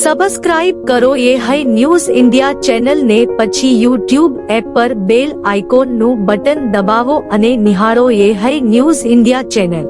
Subscribe કરો એ high news India ચેનલને, પછી યુટ્યુબ એપ પર બેલ આઇકોનનું બટન દબાવો અને નિહાળો એ હાઈ ન્યૂઝ ઇન્ડિયા ચેનલ.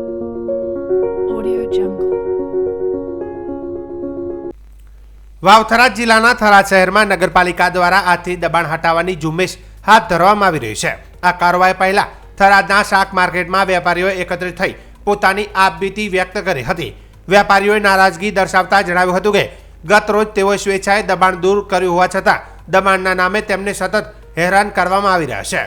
વાવ-થરાદ જિલ્લાના થરાદ શહેરમાં નગરપાલિકા દ્વારા આજથી દબાણ હટાવવાની ઝુંબેશ હાથ ધરવામાં આવી રહી છે. આ કાર્યવાહી પહેલા થરાદના શાક માર્કેટમાં વેપારીઓ એકત્રિત થઈ પોતાની આપબીતી વ્યક્ત કરી હતી. વેપારીઓએ નારાજગી દર્શાવતા જણાવ્યું હતું કે ગત રોજ તેઓ સ્વેચ્છાએ દબાણ દૂર કર્યું હોવા છતાં દબાણના નામે તેમને સતત હેરાન કરવામાં આવી રહ્યા છે.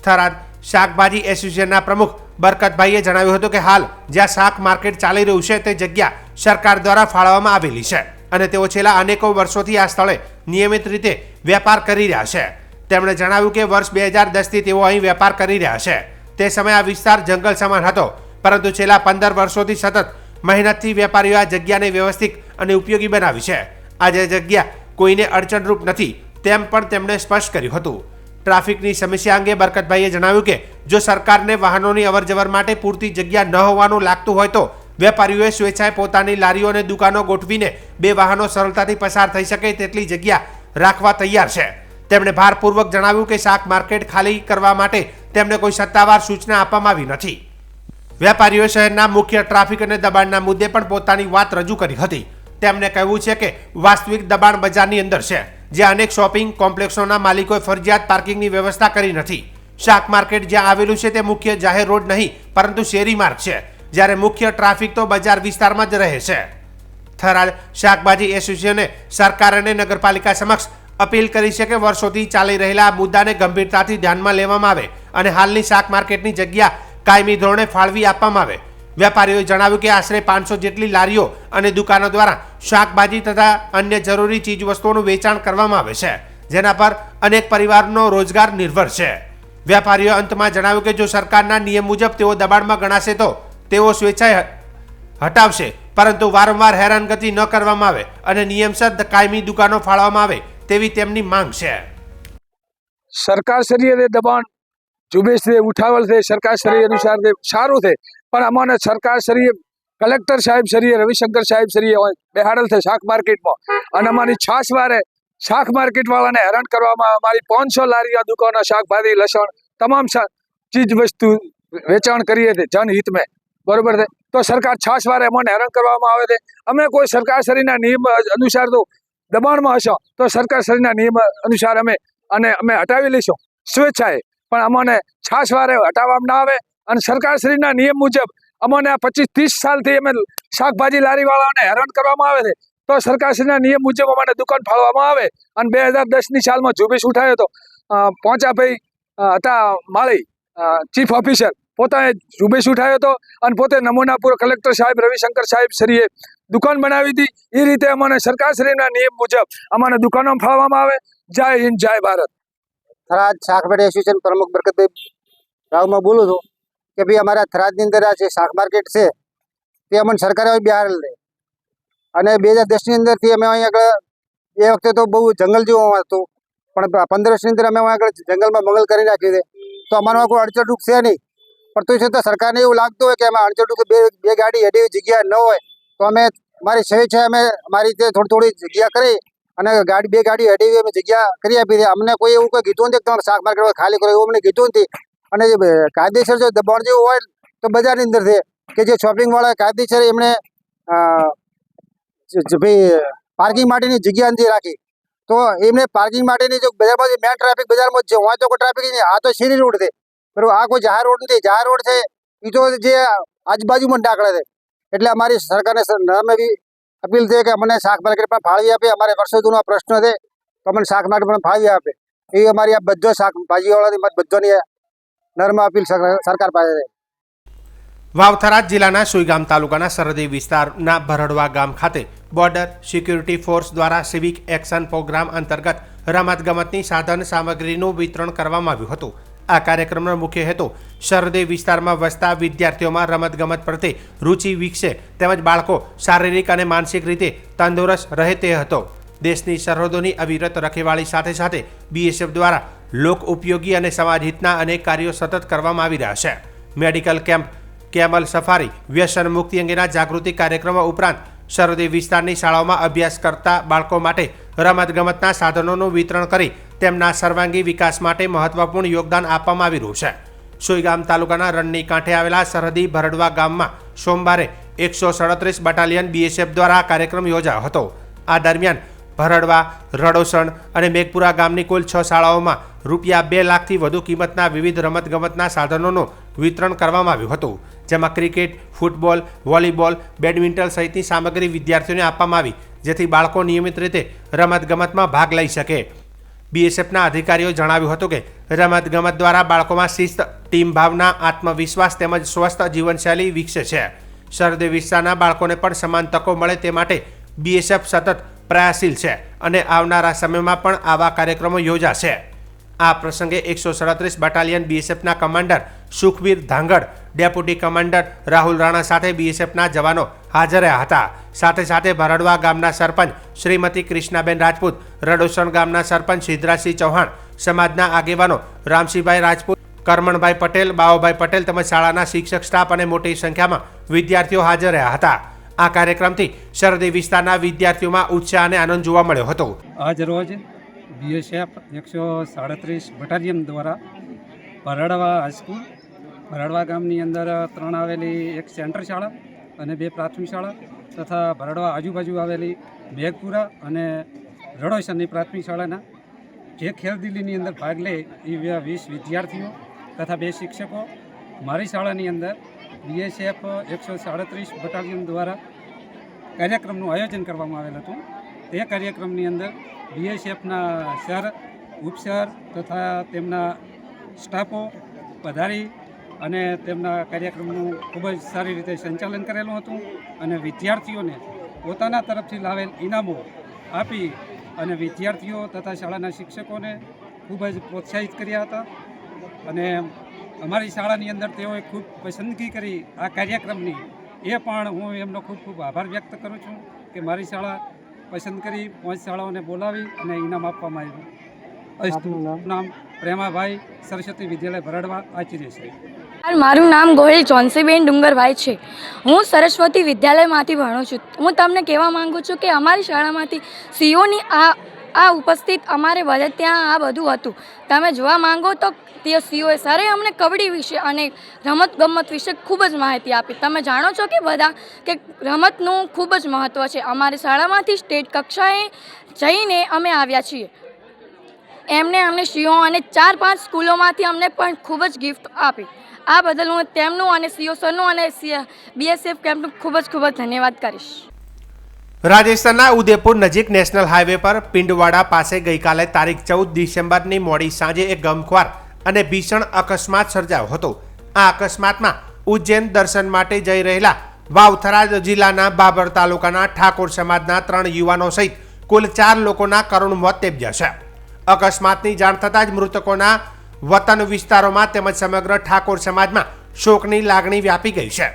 થરાદ શાકભાજી એસોસિએશનના પ્રમુખ બરકતભાઈએ જણાવ્યું હતું કે હાલ જ્યાં શાક માર્કેટ ચાલી રહ્યું છે તે જગ્યા સરકાર દ્વારા ફાળવવામાં આવેલી છે અને તેઓ છેલ્લા અનેકો વર્ષોથી આ સ્થળે નિયમિત રીતે વેપાર કરી રહ્યા છે. તેમણે જણાવ્યું કે વર્ષ 2010થી તેઓ અહીં વેપાર કરી રહ્યા છે. તે સમયે આ વિસ્તાર જંગલ સમાન હતો, પરંતુ છેલ્લા 15 વર્ષોથી સતત મહેનતથી વેપારીઓ આ જગ્યાને વ્યવસ્થિત અને ઉપયોગી બનાવી છે. આજે જગ્યા કોઈને અડચણરૂપ નથી તેમ પણ તેમણે સ્પષ્ટ કર્યું હતું. ટ્રાફિકની સમસ્યા અંગે બરકતભાઈએ જણાવ્યું કે જો સરકારને વાહનોની અવરજવર માટે પૂરતી જગ્યા ન હોવાનું લાગતું હોય તો વેપારીઓએ સ્વેચ્છાએ પોતાની લારીઓ અને દુકાનો ગોઠવીને બે વાહનો સરળતાથી પસાર થઈ શકે તેટલી જગ્યા રાખવા તૈયાર છે. તેમણે ભારપૂર્વક જણાવ્યું કે શાક માર્કેટ ખાલી કરવા માટે તેમને કોઈ સત્તાવાર સૂચના આપવામાં આવી નથી. વેપારીઓએ શહેરના મુખ્ય ટ્રાફિક અને દબાણના મુદ્દે પણ પોતાની વાત રજૂ કરી હતી. તેમણે કહ્યું છે કે વાસ્તવિક દબાણ બજારની અંદર છે, જ્યાં અનેક શોપિંગ કોમ્પ્લેક્સોના માલિકોએ ફરજિયાત પાર્કિંગની વ્યવસ્થા કરી નથી. શાક માર્કેટ જ્યાં આવેલું છે તે મુખ્ય જાહેર રોડ નહીં પરંતુ શેરી માર્ગ છે, જ્યારે મુખ્ય ટ્રાફિક તો બજાર વિસ્તારમાં જ રહે છે. થરાદ શાકભાજી એસોસિએશને સરકાર અને નગરપાલિકા સમક્ષ અપીલ કરી છે કે વર્ષોથી ચાલી રહેલા આ મુદ્દાને ગંભીરતાથી ધ્યાનમાં લેવામાં આવે અને હાલની શાક માર્કેટની જગ્યા કાયમી ધોરણે ફાળવી આપવામાં આવે. વેપારીઓએ જણાવ્યું કે આશરે 500 જેટલી લારીઓ અને દુકાનો દ્વારા શાકભાજી તથા અન્ય જરૂરી ચીજવસ્તુઓનું વેચાણ કરવામાં આવે છે, જેના પર અનેક પરિવારનો રોજગાર નિર્ભર છે. વેપારીઓએ અંતમાં જણાવ્યું કે જો સરકારના નિયમ મુજબ તેઓ દબાણમાં ગણાશે તો તેઓ સ્વેચ્છાએ હટાવશે, પરંતુ વારંવાર હેરાનગતિ ન કરવામાં આવે અને નિયમસર કાયમી દુકાનો ફાળવવામાં આવે તેવી તેમની માંગ છે. સરકારશ્રીએ દબાણ ઝુંબેશ ઉઠાવેલ છે, સરકારશ્રી અનુસાર સારું છે, પણ અમારે સરકારશ્રીએ કલેક્ટર સાહેબ શ્રીએ રવિશંકર સાહેબ શ્રીએ બેહાડેલ છે શાક માર્કેટમાં, અને અમારી છાસવારે શાક માર્કેટ વાળાને હેરાન કરવામાં અમારી 500 લારીઓ દુકાનો શાકભાજી લસણ તમામ ચીજ વસ્તુ વેચાણ કરીએ છીએ જનહિતમાં, બરોબર છે. તો સરકાર છાસવારે અમને હેરાન કરવામાં આવે છે. અમે કોઈ સરકારશ્રીના નિયમ અનુસાર તો દબાણમાં હશો તો સરકારશ્રીના નિયમ અનુસાર અમે હટાવી લઈશું સ્વેચ્છાએ, પણ અમને છાસવારે હટાવવામાં ના આવે અને સરકારશ્રીના નિયમ મુજબ અમને આ 25-30 સાલથી અમે શાકભાજી લારીવાળાઓને હેરાન કરવામાં આવે છે, તો સરકારશ્રીના નિયમ મુજબ અમને દુકાન ફાળવવામાં આવે. અને 2010ની સાલમાં ઝુંબેશ ઉઠાયો હતો, પોંચાભાઈ હતા માળી ચીફ ઓફિસર, પોતાએ ઝુંબેશ ઉઠાયો હતો અને પોતે નમૂનાપુર કલેક્ટર સાહેબ રવિશંકર સાહેબ શ્રીએ દુકાન બનાવી હતી. એ રીતે અમને સરકારશ્રીના નિયમ મુજબ અમને દુકાનો ફાળવવામાં આવે. જય હિન્દ, જય ભારત. થરાદ શાકભાજી એસોસિએશન પ્રમુખ બરકતભાઈ રાવમાં બોલું છું કે ભાઈ અમારા થરાદની અંદર આ જે શાક માર્કેટ છે તે અમને સરકારે બિહારેલ છે, અને 2010ની અંદરથી અમે અહીં આગળ એ વખતે તો બહુ જંગલ જેવું હતું, પણ 15 વર્ષની અંદર અમે આગળ જંગલમાં મંગલ કરી નાખ્યું છે. તો અમારામાં કોઈ અડચણરૂપ છે નહીં, પણ તો છતાં સરકારને એવું લાગતું હોય કે અમે અડચણરૂપ બે ગાડી હેડી જગ્યા ન હોય તો અમે અમારી સ્વેચ્છાએ અમે અમારી રીતે થોડી જગ્યા કરી અને બે ગાડી હેડી અમે જગ્યા કરી આપી છે. અમને કોઈ એવું કોઈ કીધું નથી કે તમારે શાક માર્કેટ ખાલી કરો, એવું અમને કીધું નથી. અને જે કાયદેસર જો દબાણ જેવું હોય તો બજારની અંદર છે કે જે શોપિંગવાળા કાયદેસર એમણે ભાઈ પાર્કિંગ માટેની જગ્યા નથી રાખી, તો એમને પાર્કિંગ માટેની જો બજારમાં મેન ટ્રાફિક બજારમાં જે હોય તો કોઈ ટ્રાફિક નહીં. આ તો શેરી રોડ છે, બરાબર, આ કોઈ જાહેર રોડ નથી. જાહેર રોડ છે એ તો જે આજુબાજુમાં ડાકડે છે. એટલે અમારી સરકારને એવી અપીલ છે કે અમને શાક માર્કેટ પણ ફાળવી આપે. અમારે વર્ષો જૂનો પ્રશ્ન છે તો અમને શાક માર્કેટ પણ ફાળવી આપે એ અમારી આ બધો શાકભાજીવાળાની બધોની નર્મ અપીલ સરકાર પાસે છે. વાવ-થરાદ જિલ્લાના સુઈગામ તાલુકાના સરહદી વિસ્તારના ભરડવા ગામ ખાતે બોર્ડર સિક્યુરિટી ફોર્સ દ્વારા સિવિક એક્શન પ્રોગ્રામ અંતર્ગત રમતગમતની સાધન સામગ્રીનું વિતરણ કરવામાં આવ્યું હતું. આ કાર્યક્રમનો મુખ્ય હેતુ સરહદી વિસ્તારમાં વસતા વિદ્યાર્થીઓમાં રમતગમત પ્રત્યે રુચિ વિકસે તેમજ બાળકો શારીરિક અને માનસિક રીતે તંદુરસ્ત રહે તે હતો. દેશની સરહદોની અવિરત રખેવાળી સાથે સાથે BSF દ્વારા લોક ઉપયોગી અને સમાજહિતના અનેક કાર્યો સતત કરવામાં આવી રહ્યા છે. મેડિકલ કેમ્પ, કેમલ સફારી, વ્યસન મુક્તિ અંગેના જાગૃતિ કાર્યક્રમો ઉપરાંત સરહદી વિસ્તારની શાળાઓમાં અભ્યાસ કરતા બાળકો માટે રમતગમતના સાધનોનું વિતરણ કરી તેમના સર્વાંગી વિકાસ માટે મહત્વપૂર્ણ યોગદાન આપવામાં આવી રહ્યું છે. સુઈગામ તાલુકાના રણની કાંઠે આવેલા સરહદી ભરડવા ગામમાં સોમવારે 137 બટાલિયન BSF દ્વારા આ કાર્યક્રમ યોજાયો હતો. આ દરમિયાન ભરડવા, રડોસણ અને મેઘપુરા ગામની કુલ 6 શાળાઓમાં રૂપિયા 2 લાખથી વધુ કિંમતના વિવિધ રમતગમતના સાધનોનું વિતરણ કરવામાં આવ્યું હતું, જેમાં ક્રિકેટ, ફૂટબોલ, વોલીબોલ, બેડમિન્ટન સહિતની સામગ્રી વિદ્યાર્થીઓને આપવામાં આવી, જેથી બાળકો નિયમિત રીતે રમતગમતમાં ભાગ લઈ શકે. BSFના અધિકારીઓ જણાવ્યું હતું કે રમતગમત દ્વારા બાળકોમાં શિસ્ત, ટીમ ભાવના, આત્મવિશ્વાસ તેમજ સ્વસ્થ જીવનશૈલી વિકસે છે. સરહદી વિસ્તારના બાળકોને પણ સમાન તકો મળે તે માટે BSF સતત પ્રયાસશીલ છે અને આવનારા સમયમાં પણ આવા કાર્યક્રમો યોજાશે. આ પ્રસંગે 137 બટાલિયન BSFના commander Sukhbir Dhangad, deputy commander Rahul Rana સાથે BSFના જવાનો હાજર રહ્યા હતા. સાથે સાથે ભરડવા ગામના સરપંચ શ્રીમતી કૃષ્ણાબેન રાજપૂત, રડોસણ ગામના સરપંચ સિદ્ધરાજસિંહ ચૌહાણ, સમાજના આગેવાનો રામસિંહભાઈ રાજપૂત, કરમણભાઈ પટેલ, બાવભાઈ પટેલ તેમજ શાળાના શિક્ષક સ્ટાફ અને મોટી સંખ્યામાં વિદ્યાર્થીઓ હાજર રહ્યા હતા. આ કાર્યક્રમથી સરહદી વિસ્તારના વિદ્યાર્થીઓમાં ઉત્સાહ અને આનંદ જોવા મળ્યો હતો. આજ રોજ BSF 137 બટાલિયન દ્વારા ભરડવા હાઈસ્કૂલ, ભરડવા ગામની અંદર 3 આવેલી એક સેન્ટર શાળા અને 2 પ્રાથમિક શાળા તથા ભરડવા આજુબાજુ આવેલી મેઘપુરા અને રડોસણની પ્રાથમિક શાળાના જે ખેલદિલીની અંદર ભાગ લે એ 20 વિદ્યાર્થીઓ તથા 2 શિક્ષકો મારી શાળાની અંદર BSF 137 બટાલિયન દ્વારા કાર્યક્રમનું આયોજન કરવામાં આવેલ હતું. તે કાર્યક્રમની અંદર BSFના સર, ઉપસર તથા તેમના સ્ટાફો પધારી અને તેમના કાર્યક્રમનું ખૂબ જ સારી રીતે સંચાલન કરેલું હતું અને વિદ્યાર્થીઓને પોતાના તરફથી લાવેલ ઇનામો આપી અને વિદ્યાર્થીઓ તથા શાળાના શિક્ષકોને ખૂબ જ પ્રોત્સાહિત કર્યા હતા. અને અમારી શાળાની અંદર તેઓએ ખૂબ પસંદગી કરી આ કાર્યક્રમની, એ પણ હું એમનો ખૂબ ખૂબ આભાર વ્યક્ત કરું છું કે મારી શાળા પસંદ કરી 5 શાળાઓને બોલાવી અને ઇનામ આપવામાં આવ્યું. નામ પ્રેમાભાઈ, સરસ્વતી વિદ્યાલય ભરડવા, આચાર્ય છે. મારું નામ ગોહિલ ચોનસીબેન ડુંગરભાઈ છે. હું સરસ્વતી વિદ્યાલયમાંથી ભણું છું. હું તમને કહેવા માગું છું કે અમારી શાળામાંથી સીઓની આ ઉપસ્થિત અમારે બધે ત્યાં આ બધું હતું. તમે જોવા માંગો તો તે સીઓએ સરે અમને કબડ્ડી વિશે અને રમતગમત વિશે ખૂબ જ માહિતી આપી. તમે જાણો છો કે બધા કે રમતનું ખૂબ જ મહત્ત્વ છે. અમારી શાળામાંથી સ્ટેટ કક્ષાએ જઈને અમે આવ્યા છીએ. એમને અમને સીઓ અને 4-5 સ્કૂલોમાંથી અમને પણ ખૂબ જ ગિફ્ટ આપી. આ બદલ હું તેમનું અને સીઓ સરનું અને BSF કેમ્પનું ખૂબ જ ધન્યવાદ કરીશ. રાજસ્થાનના ઉદયપુર નજીક નેશનલ હાઈવે પર પિંડવાડા પાસે ગઈકાલે તારીખ 14 ડિસેમ્બરની મોડી સાંજે એક ગમખ્વાર અને ભીષણ અકસ્માત સર્જાયો હતો. આ અકસ્માતમાં ઉજ્જૈન દર્શન માટે જઈ રહેલા વાવથરા જિલ્લાના બાબર તાલુકાના ઠાકોર સમાજના 3 યુવાનો સહિત કુલ 4 લોકોના કરુણ મોત નિપજ્યા છે. અકસ્માતની જાણ થતાં જ મૃતકોના વતન વિસ્તારોમાં તેમજ સમગ્ર ઠાકોર સમાજમાં શોકની લાગણી વ્યાપી ગઈ છે.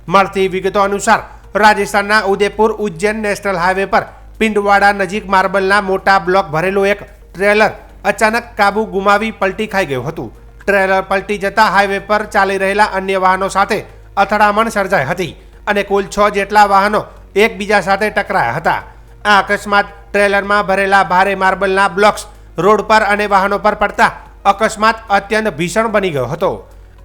મળતી વિગતો અનુસાર રાજસ્થાનના ઉદયપુર ઉજ્જૈન નેશનલ હાઈવે પર પિંડવાડા નજીક માર્બલના મોટા બ્લોક ભરેલું એક ટ્રેલર અચાનક કાબુ ગુમાવી પલટી ખાઈ ગયું હતું. ટ્રેલર પલટી જતા હાઈવે પર ચાલી રહેલા અન્ય વાહનો સાથે અથડામણ સર્જાઈ હતી અને કુલ 6 જેટલા વાહનો એકબીજા સાથે ટકરાયા હતા. આ અકસ્માત ટ્રેલરમાં ભરેલા ભારે માર્બલના બ્લોક્સ રોડ પર અને વાહનો પર પડતા અકસ્માત અત્યંત ભીષણ બની ગયો હતો.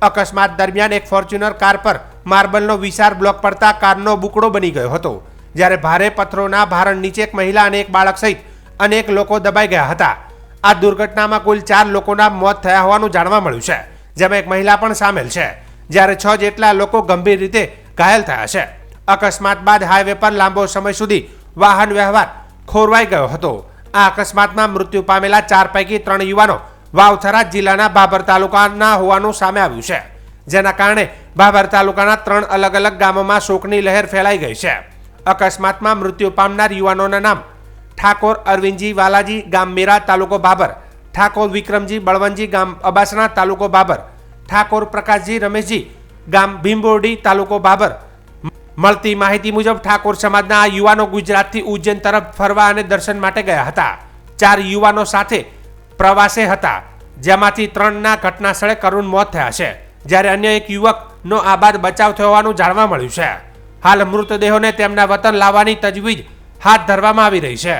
અકસ્માત દરમિયાન એક ફોર્ચ્યુનર કાર પર માર્બલનો વિશાળ બ્લોક પડતા કારનો બુકડો બની ગયો હતો, જ્યારે ભારે પથ્થરોના ભારણ નીચે એક મહિલા અને એક બાળક સહિત અનેક લોકો દબાઈ ગયા હતા. આ દુર્ઘટનામાં કુલ 4 લોકોના મોત થયા હોવાનું જાણવા મળ્યું છે, જેમાં એક મહિલા પણ સામેલ છે, જ્યારે 6 જેટલા લોકો ગંભીર રીતે ઘાયલ થયા છે. અકસ્માત બાદ હાઈવે પર લાંબો સમય સુધી વાહન વ્યવહાર ખોરવાઈ ગયો હતો. આ અકસ્માતમાં મૃત્યુ પામેલા 4 પૈકી 3 યુવાનો વાવથરા જિલ્લાના બાબર તાલુકાના હોવાનું સામે આવ્યું છે, જેના કારણે બાબર તાલુકાના 3 અલગ અલગ ગામોમાં શોકની લહેર ફેલાઈ ગઈ છે. અકસ્માતમાં મૃત્યુ પામનાર યુવાનોના નામ ઠાકોર અરવિંદજી વાલાજી, ગામ મેરા, તાલુકો બાબર; ઠાકોર વિક્રમજી બળવંતજી, ગામ અબાસણા, તાલુકો બાબર; ઠાકોર પ્રકાશજી રમેશજી, ગામ ભીમબોરડી, તાલુકો બાબર. મળતી માહિતી મુજબ ઠાકોર સમાજના આ યુવાનો ગુજરાતથી ઉજ્જૈન તરફ ફરવા અને દર્શન માટે ગયા હતા. 4 યુવાનો સાથે પ્રવાસે હતા, જેમાંથી 3ના ઘટના સ્થળે કરુણ મોત થયા છે, જ્યારે અન્ય એક યુવકનો આબાદ બચાવ થયો હોવાનું જાણવા મળ્યું છે. હાલ મૃતદેહોને તેમના વતન લાવવાની તજવીજ હાથ ધરવામાં આવી રહી છે.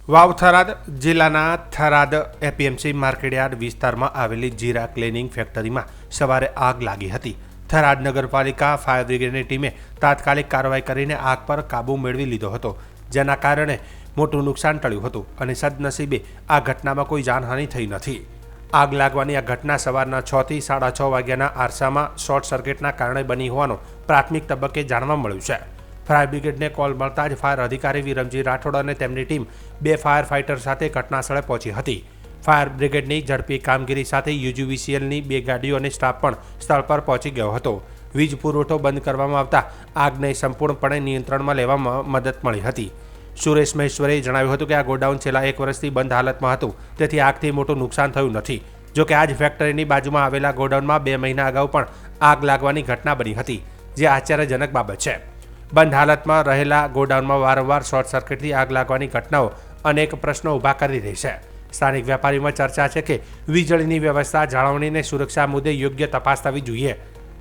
વાવ થરાદ જિલ્લાના થરાદ એપીએમસી માર્કેટયાર્ડ વિસ્તારમાં આવેલી જીરા ક્લિનિંગ ફેક્ટરીમાં સવારે આગ લાગી હતી. થરાદ નગરપાલિકા ફાયર બ્રિગેડની ટીમે તાત્કાલિક કાર્યવાહી કરીને આગ પર કાબૂ મેળવી લીધો હતો, જેના કારણે મોટું નુકસાન ટળ્યું હતું અને સદનસીબે આ ઘટનામાં કોઈ જાનહાનિ થઈ નથી. આગ લાગવાની આ ઘટના સવારના 6 થી 6:30 વાગ્યાના આરસામાં શોર્ટ સર્કિટના કારણે બની હોવાનું પ્રાથમિક તબક્કે જાણવા મળ્યું છે. ફાયર બ્રિગેડને કોલ મળતા જ ફાયર અધિકારી વિરમજી રાઠોડ અને તેમની ટીમ 2 ફાયર ફાઇટર સાથે ઘટનાસ્થળે પહોંચી હતી. ફાયર બ્રિગેડની ઝડપી કામગીરી સાથે યુજીવીસીએલની 2 ગાડીઓ અને સ્ટાફ પણ સ્થળ પર પહોંચી ગયો હતો. વીજ પુરવઠો બંધ કરવામાં આવતા આગને સંપૂર્ણપણે નિયંત્રણમાં લેવામાં મદદ મળી હતી. સુરેશ મહેશ્વરે જણાવ્યું હતું કે આ ગોડાઉન છેલ્લા 1 વર્ષથી બંધ હાલતમાં હતું, તેથી આગથી મોટું નુકસાન થયું નથી. જોકે આ જ ફેક્ટરીની બાજુમાં આવેલા ગોડાઉનમાં 2 મહિના અગાઉ પણ આગ લાગવાની ઘટના બની હતી, જે આશ્ચર્યજનક બાબત છે. બંધ હાલતમાં રહેલા ગોડાઉનમાં વારંવાર શોર્ટ સર્કિટથી આગ લાગવાની ઘટનાઓ અનેક પ્રશ્નો ઊભા કરી રહી છે. સ્થાનિક વેપારીમાં ચર્ચા છે કે વીજળીની વ્યવસ્થા જાળવણીને સુરક્ષા મુદ્દે યોગ્ય તપાસ થવી જોઈએ.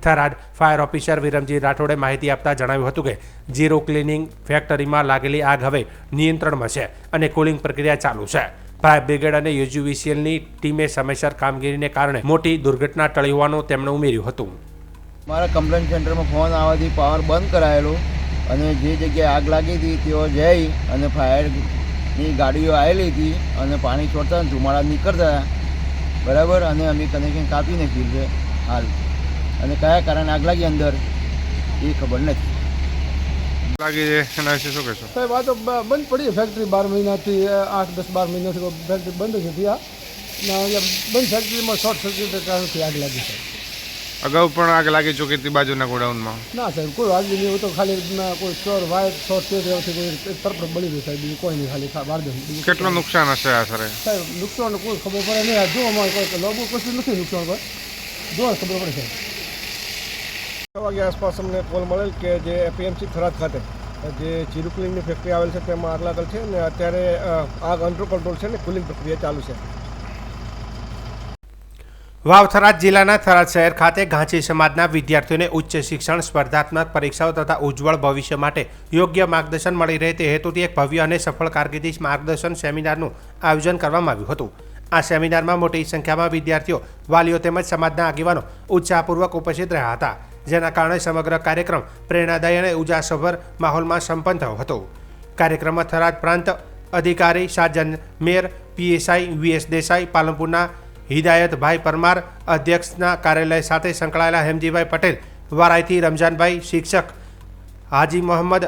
થરાદ ફાયર ઓફિસર વિરમજી રાઠોડે માહિતી આપતા જણાવ્યું હતું કે જીરો ક્લિનિંગ ફેક્ટરીમાં લાગેલી આગ હવે નિયંત્રણમાં છે અને કુલિંગ પ્રક્રિયા ચાલુ છે. ફાયર બ્રિગેડ અને યુજીવીસીએલની ટીમે સમયસર કામગીરીને કારણે મોટી દુર્ઘટના ટળી હોવાનું તેમણે ઉમેર્યું હતું. મારા કમ્પ્લેન્ટ સેન્ટરમાં ફોન આવવાથી પાવર બંધ કરાયેલો અને જે જગ્યાએ આગ લાગી હતી તેઓ જઈ અને ફાયરની ગાડીઓ આવેલી હતી અને પાણી છોડતા ધુમાડા નીકળતા બરાબર, અને અમે કનેક્શન કાપી નાખ્યું છે હાલ, અને કયા કારણે આગ લાગી અંદર એ ખબર નથી. લાગી છે એના વિશે શું કહેશો? સાહેબ આ તો બંધ પડી ફેક્ટરી 12 મહિનાથી 8-10-12 મહિનાથી ફેક્ટરી બંધ જ હતી. બંધ ફેક્ટરીમાં શોર્ટ સર્કિટ કારણથી આગ લાગી છે. અગાઉ પણ આગ લાગી ચૂકી હતી બાજુના ગોડાઉનમાં? ના સાહેબ, કોઈ આગ નહીં, તો ખાલી કોઈ ચોર વાયર શોર્ટ થયો કોઈ તરફ બળી ગયું સાહેબ, બીજું કોઈ નહીં, ખાલી બાર દે. કેટલું નુકસાન હશે આશરે? સાહેબ નુકસાન કોઈ ખબર પડે નહીં, જો અમારે કોઈ લોબો કશું નથી નુકસાન, કોઈ જો ખબર પડે સાહેબ. 6 વાગ્યા આસપાસ અમને કોલ મળેલ કે જે એપીએમસી થરાદ ખાતે જે જીરો ક્લિનિંગની ફેક્ટરી આવેલ છે તેમાં આગ લાગેલ છે અને અત્યારે આગ અંડર કંટ્રોલ છે ને કુલિંગ પ્રક્રિયા ચાલુ છે. વાવ થરાદ જિલ્લાના થરાદ શહેર ખાતે ઘાંચી સમાજના વિદ્યાર્થીઓને ઉચ્ચ શિક્ષણ, સ્પર્ધાત્મક પરીક્ષાઓ તથા ઉજ્જવળ ભવિષ્ય માટે યોગ્ય માર્ગદર્શન મળી રહે તે હેતુથી એક ભવ્ય અને સફળ કારકિર્દી માર્ગદર્શન સેમિનારનું આયોજન કરવામાં આવ્યું હતું. આ સેમિનારમાં મોટી સંખ્યામાં વિદ્યાર્થીઓ, વાલીઓ તેમજ સમાજના આગેવાનો ઉત્સાહપૂર્વક ઉપસ્થિત રહ્યા હતા, જેના કારણે સમગ્ર કાર્યક્રમ પ્રેરણાદાયી અને ઉજાસભર માહોલમાં સંપન્ન થયો હતો. કાર્યક્રમમાં થરાદ પ્રાંત અધિકારી સાજન મેર, પીએસઆઈ વીએસ દેસાઈ, પાલનપુરના હિદાયતભાઈ પરમાર, અધ્યક્ષના કાર્યાલય સાથે સંકળાયેલા હેમજીભાઈ પટેલ, વારાઈથી રમજાનભાઈ, શિક્ષક હાજી મોહમ્મદ,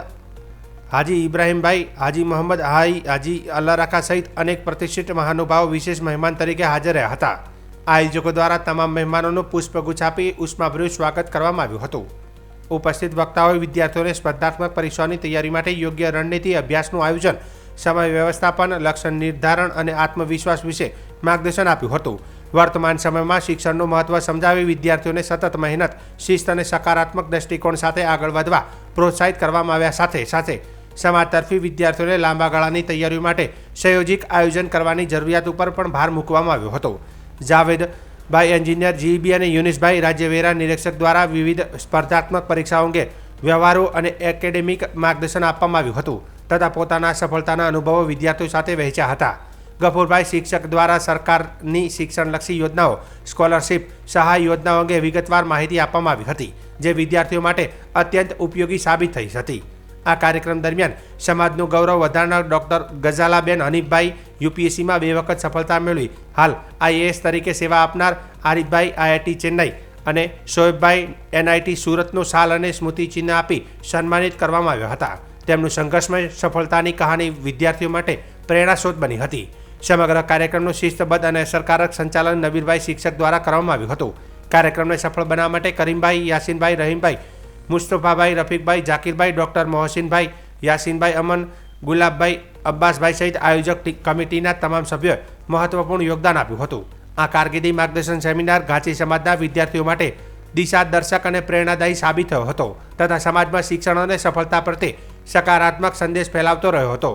હાજી ઇબ્રાહીમભાઈ, હાજી મોહમ્મદ હાજી અલ્લાહ સહિત અનેક પ્રતિષ્ઠિત મહાનુભાવો વિશેષ મહેમાન તરીકે હાજર રહ્યા હતા. આયોજકો દ્વારા તમામ મહેમાનોનું પુષ્પગુચ્છ આપી ઉષ્માભર્યું સ્વાગત કરવામાં આવ્યું હતું. ઉપસ્થિત વક્તાઓએ વિદ્યાર્થીઓને સ્પર્ધાત્મક પરીક્ષાઓની તૈયારી માટે યોગ્ય રણનીતિ, અભ્યાસનું આયોજન, સમય વ્યવસ્થાપન, લક્ષ્ય નિર્ધારણ અને આત્મવિશ્વાસ વિશે માર્ગદર્શન આપ્યું હતું. વર્તમાન સમયમાં શિક્ષણનું મહત્વ સમજાવી વિદ્યાર્થીઓને સતત મહેનત, શિસ્ત અને સકારાત્મક દૃષ્ટિકોણ સાથે આગળ વધવા પ્રોત્સાહિત કરવામાં આવ્યા. સાથે સાથે સમાજ તરફી વિદ્યાર્થીઓને લાંબા ગાળાની તૈયારીઓ માટે સંયોજિત આયોજન કરવાની જરૂરિયાત ઉપર પણ ભાર મૂકવામાં આવ્યો હતો. જાવેદભાઈ એન્જિનિયર, જીઈબી અને યુનિસભાઈ રાજ્ય વેરા નિરીક્ષક દ્વારા વિવિધ સ્પર્ધાત્મક પરીક્ષાઓ અંગે વ્યવહારો અને એકેડેમિક માર્ગદર્શન આપવામાં આવ્યું હતું તથા પોતાના સફળતાના અનુભવો વિદ્યાર્થીઓ સાથે વહેંચ્યા હતા. ગફુરભાઈ શિક્ષક દ્વારા સરકારની શિક્ષણલક્ષી યોજનાઓ, સ્કોલરશીપ, સહાય યોજનાઓ અંગે વિગતવાર માહિતી આપવામાં આવી હતી, જે વિદ્યાર્થીઓ માટે અત્યંત ઉપયોગી સાબિત થઈ હતી. આ કાર્યક્રમ દરમિયાન સમાજનું ગૌરવ વધારનાર ડૉક્ટર ગઝાલાબેન હનીફભાઈ, યુપીએસસીમાં 2 વખત સફળતા મેળવી હાલ આઈએએસ તરીકે સેવા આપનાર આરિફભાઈ, આઈઆઈટી ચેન્નઈ અને શોએબભાઈ, એનઆઈટી સુરતનું શાલ અને સ્મૃતિચિહ્ન આપી સન્માનિત કરવામાં આવ્યા હતા. તેમનું સંઘર્ષમય સફળતાની કહાની વિદ્યાર્થીઓ માટે પ્રેરણાસ્ત્રોત બની હતી. સમગ્ર કાર્યક્રમનું શિસ્તબદ્ધ અને અસરકારક સંચાલન નબીરભાઈ શિક્ષક દ્વારા કરવામાં આવ્યું હતું. કાર્યક્રમને સફળ બનાવવા માટે કરીમભાઈ, યાસીનભાઈ, રહીમભાઈ, મુસ્તફાભાઈ, રફીકભાઈ, જાકીરભાઈ, ડૉક્ટર મોહસિનભાઈ, યાસીનભાઈ, અમન, ગુલાબભાઈ, અબ્બાસભાઈ સહિત આયોજક કમિટીના તમામ સભ્યોએ મહત્વપૂર્ણ યોગદાન આપ્યું હતું. આ કારકિર્દી માર્ગદર્શન સેમિનાર ઘાંચી સમાજના વિદ્યાર્થીઓ માટે દિશાદર્શક અને પ્રેરણાદાયી સાબિત થયો હતો તથા સમાજમાં શિક્ષણ અને સફળતા પ્રત્યે સકારાત્મક સંદેશ ફેલાવતો રહ્યો હતો.